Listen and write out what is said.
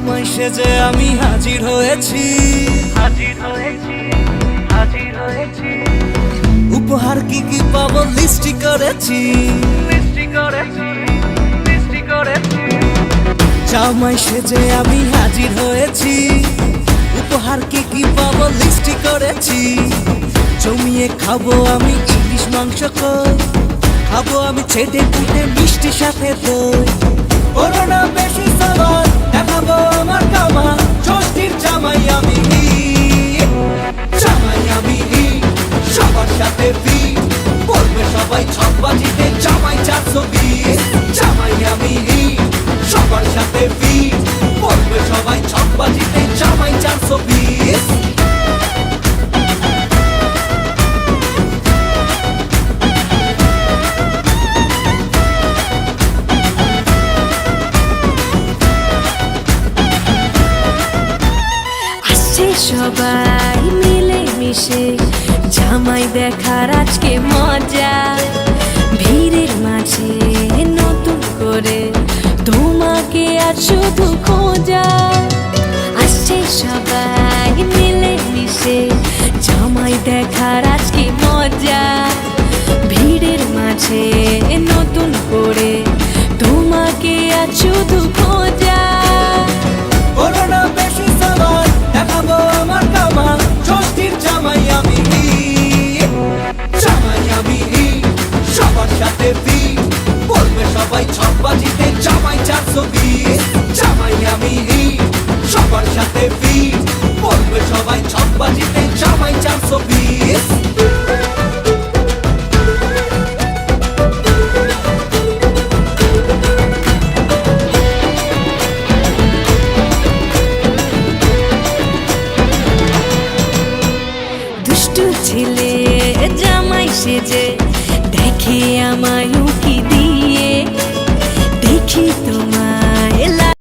জামাই সেজে আমি হাজির হয়েছি, উপহার কি কি পাবো লিস্টি করেছি। জামাই সেজে আমি হাজির হয়েছি, উপহার কি কি পাবো লিস্টি করেছি। জমিয়ে খাবো আমি ইলিশ মাংস কই, খাবো আমি ছেটে পুটে মিষ্টি সাথে দই। করোনা বেশি সামান দেখাবো আমার কামা, ষষ্ঠীর জামাই আমি, জামাই আমি সবার সাথে ফিট, বলবে সবাই ছকবাজিতে জামাই 420। জামাই আমি সবার সাথে ফিট, বলবে সবাই ছকবাজিতে জামাই 420। সবাই মিলে মিশে জামাই দেখার আজকে মজা, ভিড়ের মাঝে নতুন করে তোমাকে আর শুধু খোঁজা। আসছে সবাই মিলে মিশে জামাই দেখার আজকে মজা, ভিড়ের মাঝে নতুন করে তোমাকে আর শুধু খোঁজা। করোনা বেশি সামান দেখাবো আমার কামা, ষষ্ঠীর জামাই আমি, জামাই আমি সবার সাথে ফিট, বলবে সবাই ছকবাজিতে জামাই 420। জামাই আমি সবার সাথে ফিট, বলবে সবাই ছকবাজিতে জামাই 420। দুষ্টু ছেলে জামাই সেজে দেখে আমায়